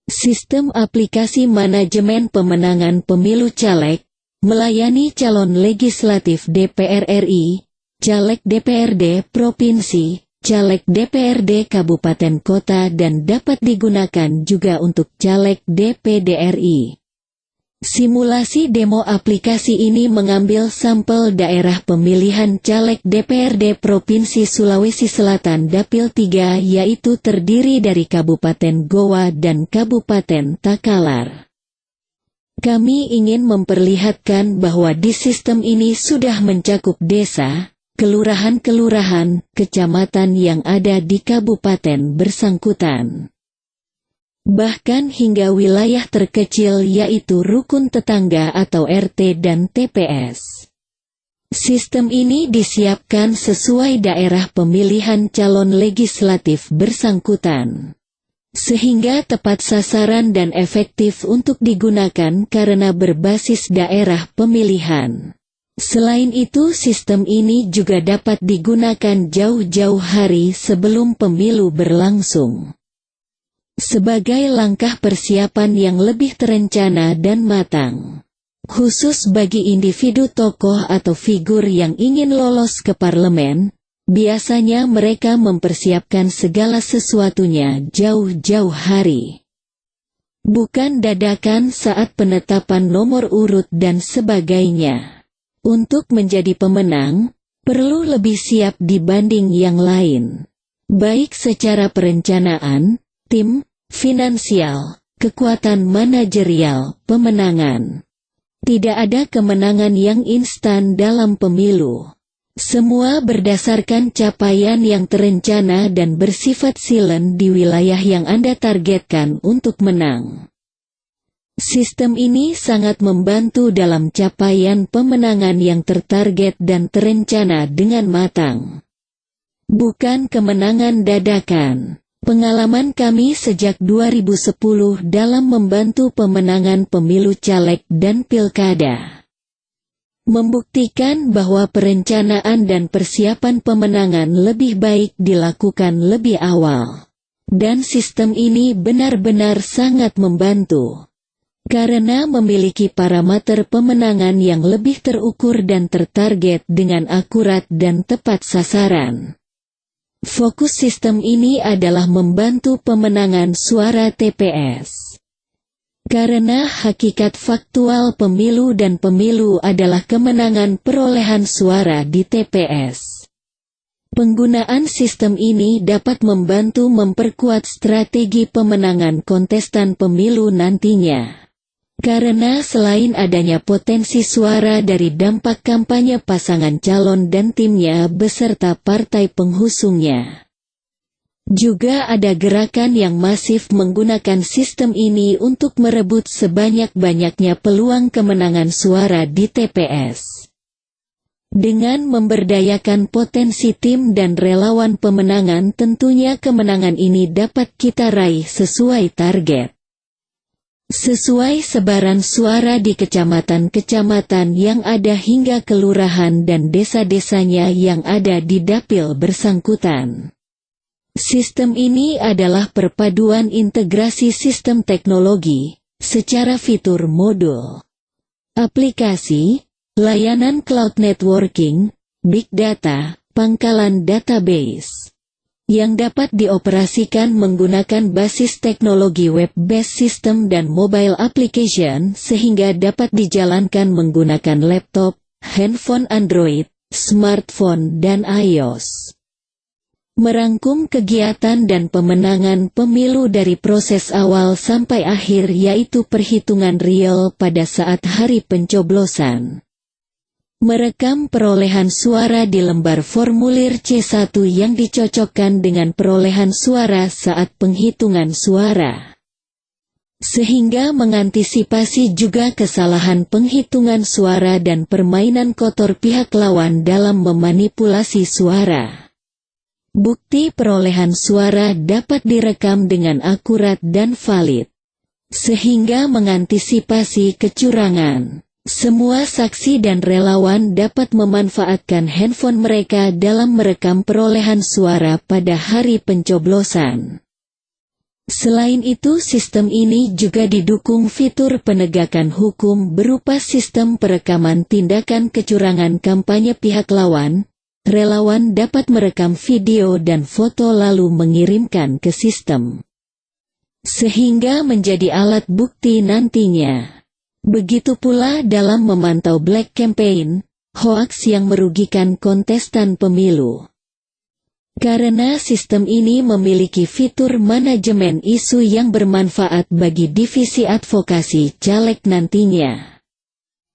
Sistem aplikasi manajemen pemenangan pemilu caleg, melayani calon legislatif DPR RI, caleg DPRD Provinsi, caleg DPRD Kabupaten Kota dan dapat digunakan juga untuk caleg DPD RI. Simulasi demo aplikasi ini mengambil sampel daerah pemilihan caleg DPRD Provinsi Sulawesi Selatan Dapil 3 yaitu terdiri dari Kabupaten Goa dan Kabupaten Takalar. Kami ingin memperlihatkan bahwa di sistem ini sudah mencakup desa, kelurahan-kelurahan, kecamatan yang ada di kabupaten bersangkutan. Bahkan hingga wilayah terkecil yaitu rukun tetangga atau RT dan TPS. Sistem ini disiapkan sesuai daerah pemilihan calon legislatif bersangkutan, sehingga tepat sasaran dan efektif untuk digunakan karena berbasis daerah pemilihan. Selain itu sistem ini juga dapat digunakan jauh-jauh hari sebelum pemilu berlangsung, sebagai langkah persiapan yang lebih terencana dan matang. Khusus bagi individu tokoh atau figur yang ingin lolos ke parlemen, biasanya mereka mempersiapkan segala sesuatunya jauh-jauh hari. Bukan dadakan saat penetapan nomor urut dan sebagainya. Untuk menjadi pemenang, perlu lebih siap dibanding yang lain, baik secara perencanaan, tim, finansial, kekuatan manajerial, pemenangan. Tidak ada kemenangan yang instan dalam pemilu. Semua berdasarkan capaian yang terencana dan bersifat silent di wilayah yang Anda targetkan untuk menang. Sistem ini sangat membantu dalam capaian pemenangan yang tertarget dan terencana dengan matang. Bukan kemenangan dadakan. Pengalaman kami sejak 2010 dalam membantu pemenangan pemilu caleg dan pilkada membuktikan bahwa perencanaan dan persiapan pemenangan lebih baik dilakukan lebih awal. Dan sistem ini benar-benar sangat membantu, karena memiliki parameter pemenangan yang lebih terukur dan tertarget dengan akurat dan tepat sasaran. Fokus sistem ini adalah membantu pemenangan suara TPS. Karena hakikat faktual pemilu dan pemilu adalah kemenangan perolehan suara di TPS. Penggunaan sistem ini dapat membantu memperkuat strategi pemenangan kontestan pemilu nantinya. Karena selain adanya potensi suara dari dampak kampanye pasangan calon dan timnya beserta partai penghusungnya, juga ada gerakan yang masif menggunakan sistem ini untuk merebut sebanyak-banyaknya peluang kemenangan suara di TPS. Dengan memberdayakan potensi tim dan relawan pemenangan, tentunya kemenangan ini dapat kita raih sesuai target. Sesuai sebaran suara di kecamatan-kecamatan yang ada hingga kelurahan dan desa-desanya yang ada di dapil bersangkutan. Sistem ini adalah perpaduan integrasi sistem teknologi, secara fitur modul, aplikasi, layanan cloud networking, big data, pangkalan database, yang dapat dioperasikan menggunakan basis teknologi web-based system dan mobile application sehingga dapat dijalankan menggunakan laptop, handphone Android, smartphone dan iOS. Merangkum kegiatan dan pemenangan pemilu dari proses awal sampai akhir yaitu perhitungan real pada saat hari pencoblosan. Merekam perolehan suara di lembar formulir C1 yang dicocokkan dengan perolehan suara saat penghitungan suara, sehingga mengantisipasi juga kesalahan penghitungan suara dan permainan kotor pihak lawan dalam memanipulasi suara. Bukti perolehan suara dapat direkam dengan akurat dan valid, sehingga mengantisipasi kecurangan. Semua saksi dan relawan dapat memanfaatkan handphone mereka dalam merekam perolehan suara pada hari pencoblosan. Selain itu, sistem ini juga didukung fitur penegakan hukum berupa sistem perekaman tindakan kecurangan kampanye pihak lawan. Relawan dapat merekam video dan foto lalu mengirimkan ke sistem, sehingga menjadi alat bukti nantinya. Begitu pula dalam memantau black campaign, hoaks yang merugikan kontestan pemilu. Karena sistem ini memiliki fitur manajemen isu yang bermanfaat bagi divisi advokasi caleg nantinya.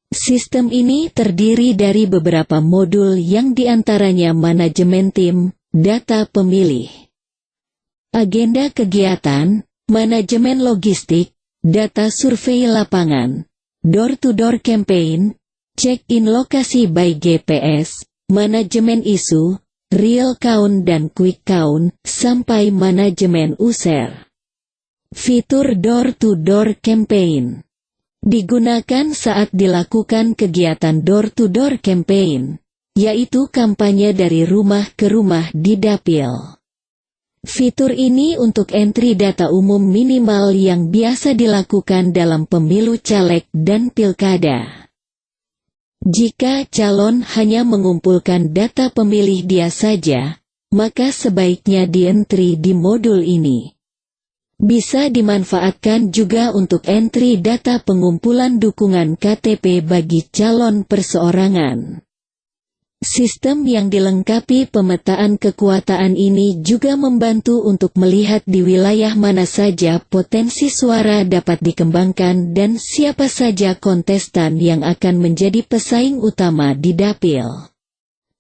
Sistem ini terdiri dari beberapa modul yang diantaranya manajemen tim, data pemilih, agenda kegiatan, manajemen logistik, data survei lapangan, door-to-door campaign, check-in lokasi by GPS, manajemen isu, real count dan quick count, sampai manajemen user. Fitur door-to-door campaign digunakan saat dilakukan kegiatan door-to-door campaign, yaitu kampanye dari rumah ke rumah di dapil. Fitur ini untuk entry data umum minimal yang biasa dilakukan dalam pemilu caleg dan pilkada. Jika calon hanya mengumpulkan data pemilih dia saja, maka sebaiknya di-entry di modul ini. Bisa dimanfaatkan juga untuk entry data pengumpulan dukungan KTP bagi calon perseorangan. Sistem yang dilengkapi pemetaan kekuasaan ini juga membantu untuk melihat di wilayah mana saja potensi suara dapat dikembangkan dan siapa saja kontestan yang akan menjadi pesaing utama di dapil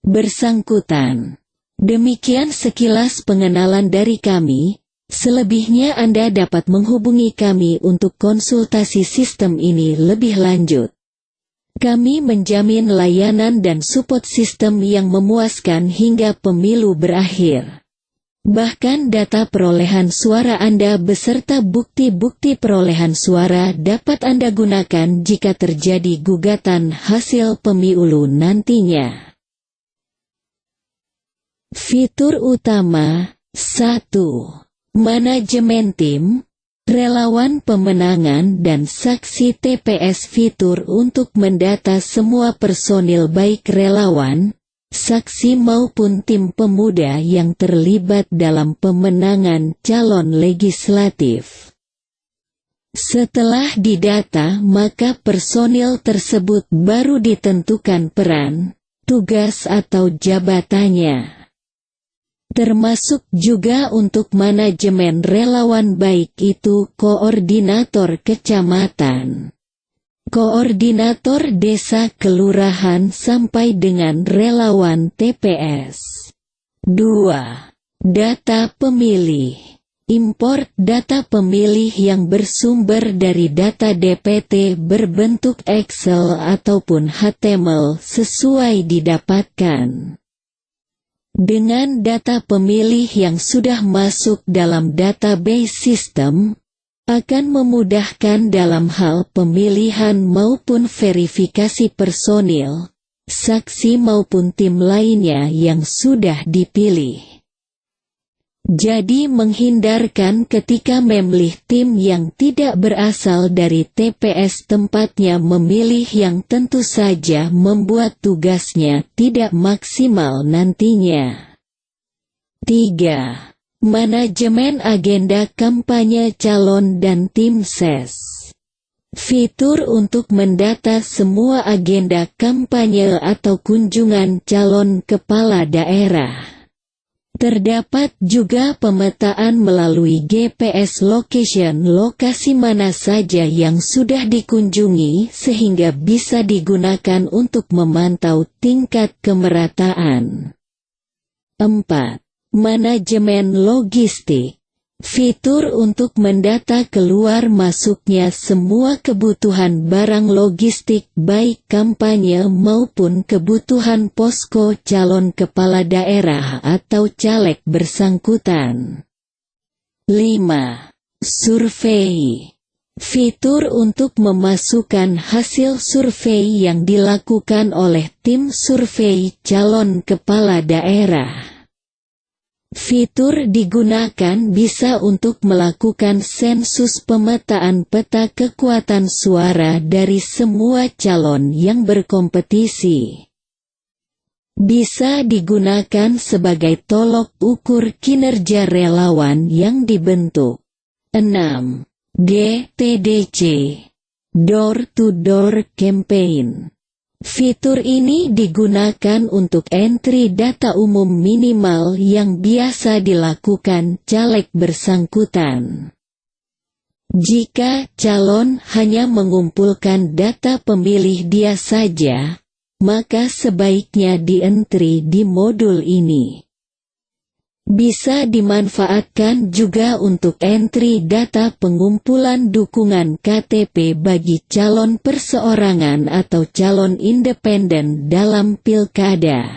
bersangkutan. Demikian sekilas pengenalan dari kami. Selebihnya Anda dapat menghubungi kami untuk konsultasi sistem ini lebih lanjut. Kami menjamin layanan dan support sistem yang memuaskan hingga pemilu berakhir. Bahkan data perolehan suara Anda beserta bukti-bukti perolehan suara dapat Anda gunakan jika terjadi gugatan hasil pemilu nantinya. Fitur utama 1. Manajemen tim, relawan pemenangan dan saksi TPS. Fitur untuk mendata semua personil baik relawan, saksi maupun tim pemuda yang terlibat dalam pemenangan calon legislatif. Setelah didata, maka personil tersebut baru ditentukan peran, tugas atau jabatannya. Termasuk juga untuk manajemen relawan baik itu koordinator kecamatan, koordinator desa kelurahan sampai dengan relawan TPS. 2. Data pemilih. Import data pemilih yang bersumber dari data DPT berbentuk Excel ataupun HTML sesuai didapatkan. Dengan data pemilih yang sudah masuk dalam database sistem, akan memudahkan dalam hal pemilihan maupun verifikasi personil, saksi maupun tim lainnya yang sudah dipilih. Jadi menghindarkan ketika memilih tim yang tidak berasal dari TPS tempatnya memilih yang tentu saja membuat tugasnya tidak maksimal nantinya. 3. Manajemen agenda kampanye calon dan tim ses. Fitur untuk mendata semua agenda kampanye atau kunjungan calon kepala daerah. Terdapat juga pemetaan melalui GPS location lokasi mana saja yang sudah dikunjungi sehingga bisa digunakan untuk memantau tingkat kemerataan. 4. Manajemen logistik. Fitur untuk mendata keluar masuknya semua kebutuhan barang logistik baik kampanye maupun kebutuhan posko calon kepala daerah atau caleg bersangkutan. 5. Survei. Fitur untuk memasukkan hasil survei yang dilakukan oleh tim survei calon kepala daerah. Fitur digunakan bisa untuk melakukan sensus pemetaan peta kekuatan suara dari semua calon yang berkompetisi. Bisa digunakan sebagai tolok ukur kinerja relawan yang dibentuk. 6. DTDC Door-to-Door Campaign. Fitur ini digunakan untuk entry data umum minimal yang biasa dilakukan caleg bersangkutan. Jika calon hanya mengumpulkan data pemilih dia saja, maka sebaiknya di-entry di modul ini. Bisa dimanfaatkan juga untuk entry data pengumpulan dukungan KTP bagi calon perseorangan atau calon independen dalam pilkada.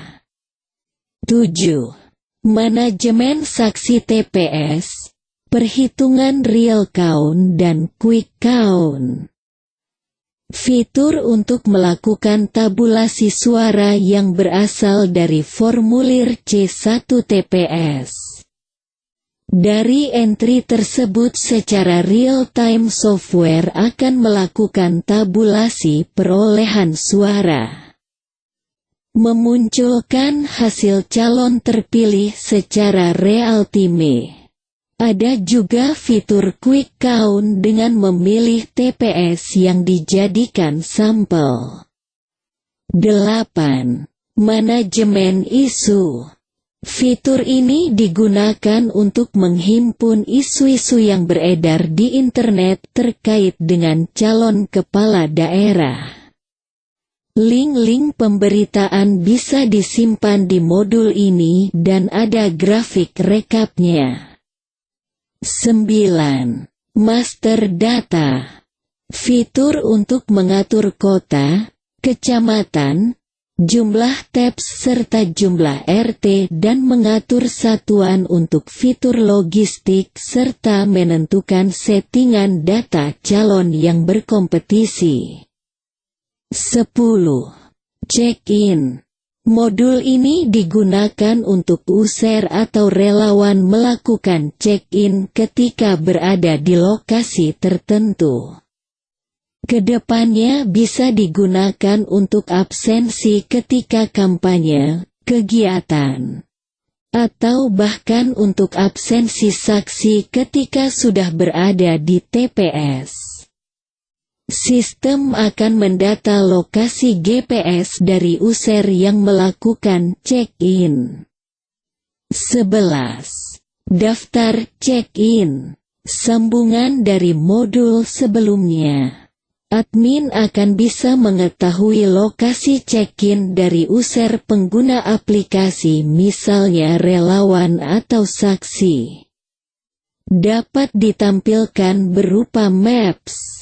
7. Manajemen saksi TPS, perhitungan real count dan quick count. Fitur untuk melakukan tabulasi suara yang berasal dari formulir C1 TPS. Dari entry tersebut secara real-time software akan melakukan tabulasi perolehan suara. Memunculkan hasil calon terpilih secara real-time. Ada juga fitur quick count dengan memilih TPS yang dijadikan sampel. 8. Manajemen isu. Fitur ini digunakan untuk menghimpun isu-isu yang beredar di internet terkait dengan calon kepala daerah. Link-link pemberitaan bisa disimpan di modul ini dan ada grafik rekapnya. 9. Master Data. Fitur untuk mengatur kota, kecamatan, jumlah TAPS serta jumlah RT dan mengatur satuan untuk fitur logistik serta menentukan settingan data calon yang berkompetisi. 10. Check-in. Modul ini digunakan untuk user atau relawan melakukan check-in ketika berada di lokasi tertentu. Kedepannya bisa digunakan untuk absensi ketika kampanye, kegiatan, atau bahkan untuk absensi saksi ketika sudah berada di TPS. Sistem akan mendata lokasi GPS dari user yang melakukan check-in. 11. Daftar check-in. Sambungan dari modul sebelumnya. Admin akan bisa mengetahui lokasi check-in dari user pengguna aplikasi, misalnya relawan atau saksi. Dapat ditampilkan berupa maps.